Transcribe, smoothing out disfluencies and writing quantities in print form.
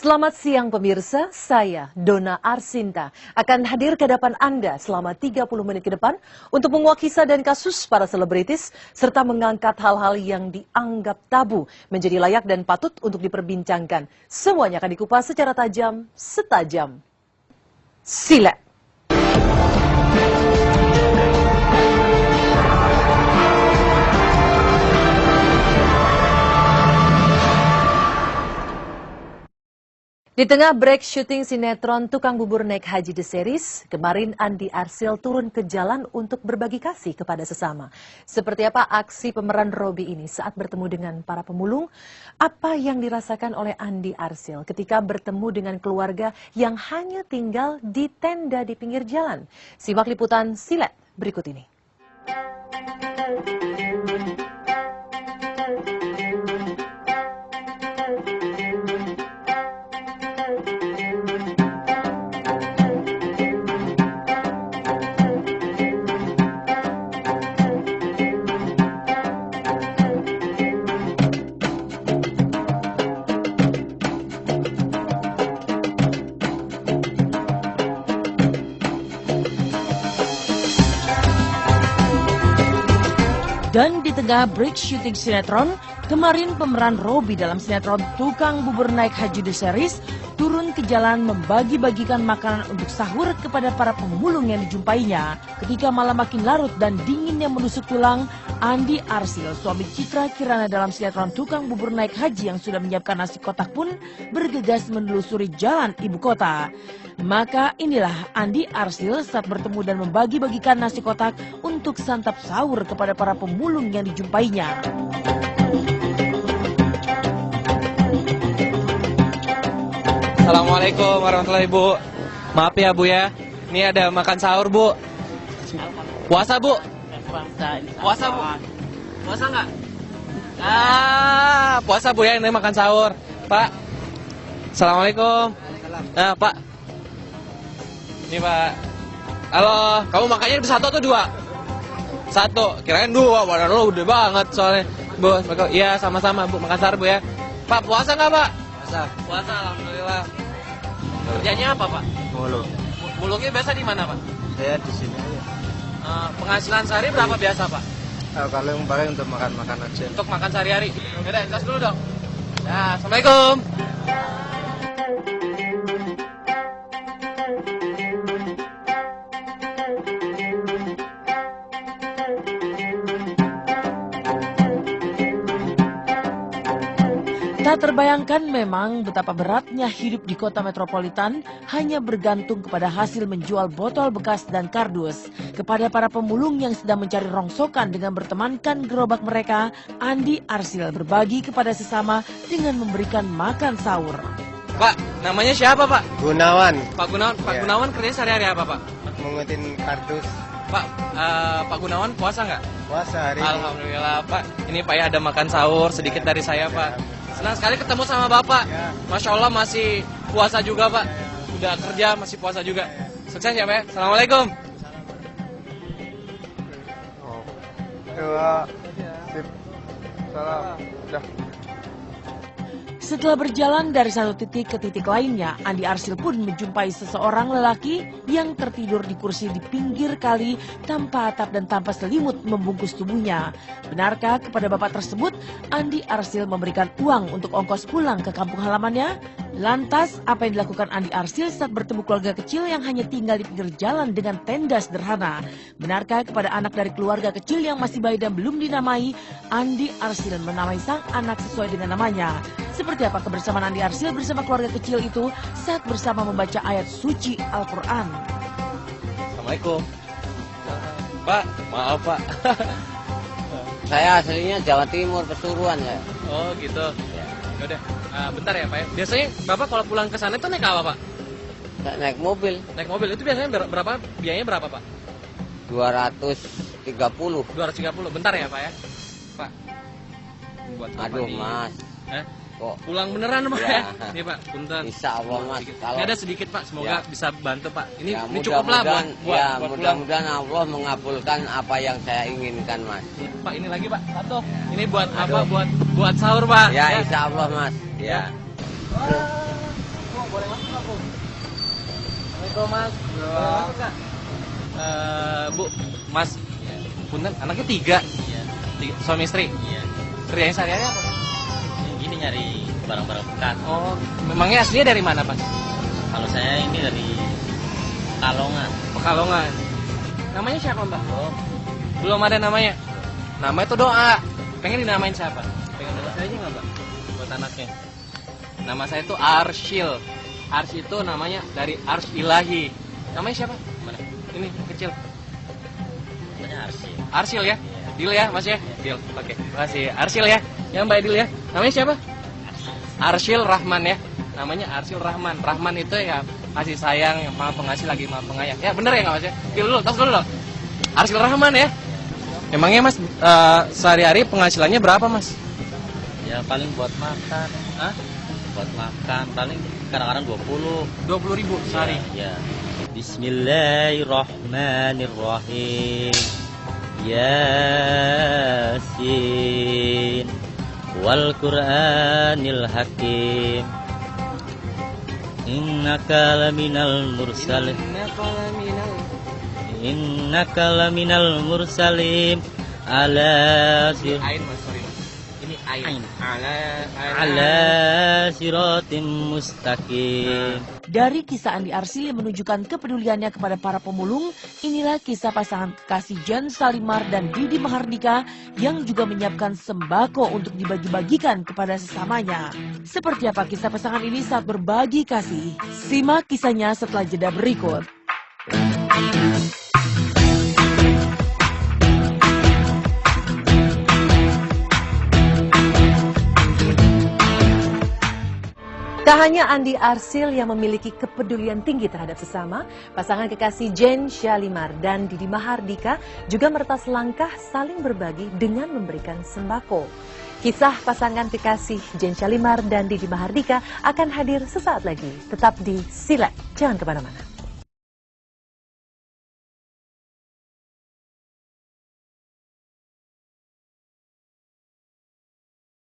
Selamat siang pemirsa, saya Donna Arsinta akan hadir ke hadapan Anda selama 30 menit ke depan untuk menguak kisah dan kasus para selebritis serta mengangkat hal-hal yang dianggap tabu menjadi layak dan patut untuk diperbincangkan. Semuanya akan dikupas secara tajam, setajam silet. Di tengah break syuting sinetron Tukang Bubur Naik Haji The Series, kemarin Andi Arsyil turun ke jalan untuk berbagi kasih kepada sesama. Seperti apa aksi pemeran Robby ini saat bertemu dengan para pemulung? Apa yang dirasakan oleh Andi Arsyil ketika bertemu dengan keluarga yang hanya tinggal di tenda di pinggir jalan? Simak liputan silet berikut ini. Dan di tengah break syuting sinetron, kemarin pemeran Robby dalam sinetron Tukang Bubur Naik Haji The Series turun ke jalan membagi-bagikan makanan untuk sahur kepada para pemulung yang dijumpainya. Ketika malam makin larut dan dinginnya menusuk tulang, Andi Arsyil, suami Citra Kirana dalam sinetron Tukang Bubur Naik Haji yang sudah menyiapkan nasi kotak pun bergegas menelusuri jalan ibu kota. Maka inilah Andi Arsyil saat bertemu dan membagi-bagikan nasi kotak untuk santap sahur kepada para pemulung yang dijumpainya. Assalamualaikum warahmatullahi Bu. Maaf ya Bu ya, ini ada makan sahur Bu. Puasa Bu? Puasa Bu? Puasa nggak? Puasa Bu ya, ini makan sahur. Pak, Assalamualaikum. Nah Pak, ini Pak. Halo, kamu makannya satu atau dua? Satu, kirain dua, badan lo udah banget soalnya. Bu, iya sama-sama Bu, makan sahur Bu ya. Pak, puasa nggak Pak? Puasa. Puasa, alhamdulillah. Kerjanya apa Pak? Mulung. Mulungnya biasa di mana Pak? Saya di sini aja. Penghasilan sehari berapa biasa Pak? Kalau yang pakai untuk makan-makan aja. Untuk makan sehari-hari. Yaudah, tos dulu dong. Ya, Assalamualaikum. Tak terbayangkan memang betapa beratnya hidup di kota metropolitan hanya bergantung kepada hasil menjual botol bekas dan kardus. Kepada para pemulung yang sedang mencari rongsokan dengan bertemankan gerobak mereka, Andi Arsyil berbagi kepada sesama dengan memberikan makan sahur. Pak, namanya siapa Pak? Gunawan. Pak Gunawan. Pak Ya. Gunawan kerjanya sehari-hari apa Pak? Mengutin kardus. Pak Gunawan puasa nggak? Puasa hari ini. Alhamdulillah Pak. Ini Pak ya ada makan sahur sedikit dari saya Pak. Senang sekali ketemu sama Bapak. Ya. Masya Allah masih puasa juga Pak. Udah kerja masih puasa juga. Sukses ya Pak ya. Assalamualaikum. Dua. Sip. Salam. Udah. Setelah berjalan dari satu titik ke titik lainnya, Andi Arsyil pun menjumpai seseorang lelaki yang tertidur di kursi di pinggir kali tanpa atap dan tanpa selimut membungkus tubuhnya. Benarkah kepada bapak tersebut, Andi Arsyil memberikan uang untuk ongkos pulang ke kampung halamannya? Lantas, apa yang dilakukan Andi Arsyil saat bertemu keluarga kecil yang hanya tinggal di pinggir jalan dengan tenda sederhana? Benarkah kepada anak dari keluarga kecil yang masih bayi dan belum dinamai, Andi Arsyil menamai sang anak sesuai dengan namanya? Seperti apa kebersamaan Andi Arsyil bersama keluarga kecil itu saat bersama membaca ayat suci Al-Quran? Assalamualaikum. Pak, maaf Pak. Saya aslinya Jawa Timur, Pesuruan ya. Oh gitu. Yaudah, bentar ya Pak ya. Biasanya Bapak kalau pulang ke sana itu naik apa Pak? Naik mobil Naik mobil itu biasanya berapa? Biayanya berapa Pak? 230. 230. Bentar ya Pak ya. Pak. Buat apa Aduh nih? Mas, Hah? kok Pulang beneran Pak Ya. ya? Nih Pak, punten. Insya Allah Mas. Sedikit. Kalau Ini ada sedikit Pak, semoga Ya. bisa bantu Pak. Ini, ya, ini cukup lah buat, ya, buat pulang. mudah-mudahan Allah mengabulkan apa yang saya inginkan Mas. Pak ini lagi Pak, satu. Ini buat Aduh. apa? Buat sahur Pak. Ya Insya Allah Mas. Ya. boleh masuk nggak, Bu? Assalamualaikum, Mas. Masuk nggak? Bu, Mas, punten, anaknya 3? Iya. Suami istri? Iya. Kerjanya sehari-hari apa? Ini nyari barang-barang bekas. Oh, memangnya aslinya dari mana, Mas? Kalau saya ini dari Kalongan. Pekalongan. Namanya siapa, Mbak? Belum ada namanya. Nama itu doa. Pengen dinamain siapa? Pengen nama saya aja nggak, Mbak? Buat anaknya. Nama saya itu Arsyil. Ars itu namanya dari Ars Ilahi. Namanya siapa? Mana? Ini kecil. Namanya Arsi. Arsyil ya? Deal ya, Mas ya? Deal. Oke. Makasih. Arsyil ya. Ya, Mbak Deal ya. Namanya siapa? Arsyil Rahman ya. Namanya Arsyil Rahman. Rahman itu ya kasih sayang, yang maha pengasih lagi maha pengayang. Ya, bener ya nggak, Mas ya? Deal dulu, tos dulu loh. Arsyil Rahman ya. Emangnya, Mas, sehari-hari penghasilannya berapa, Mas? Ya paling buat makan. Hah? Buat makan paling kadang-kadang 20. 20.000 sehari. Ya. Bismillahirrahmanirrahim. Yasin wal Qur'anil Hakim. Innaka laminal mursalin. Innaka laminal mursalin ala Ain, Mas, sorry, Mas. Ini ain. ala siratim mustaqim. Dari kisah Andi Arsyil yang menunjukkan kepeduliannya kepada para pemulung, inilah kisah pasangan kekasih Jen Salimar dan Didi Mahardika yang juga menyiapkan sembako untuk dibagi-bagikan kepada sesamanya. Seperti apa kisah pasangan ini saat berbagi kasih? Simak kisahnya setelah jeda berikut. Tak hanya Andi Arsyil yang memiliki kepedulian tinggi terhadap sesama, pasangan kekasih Jen Salimar dan Didi Mahardika juga meretas langkah saling berbagi dengan memberikan sembako. Kisah pasangan kekasih Jen Salimar dan Didi Mahardika akan hadir sesaat lagi. Tetap di Silat, jangan kemana-mana.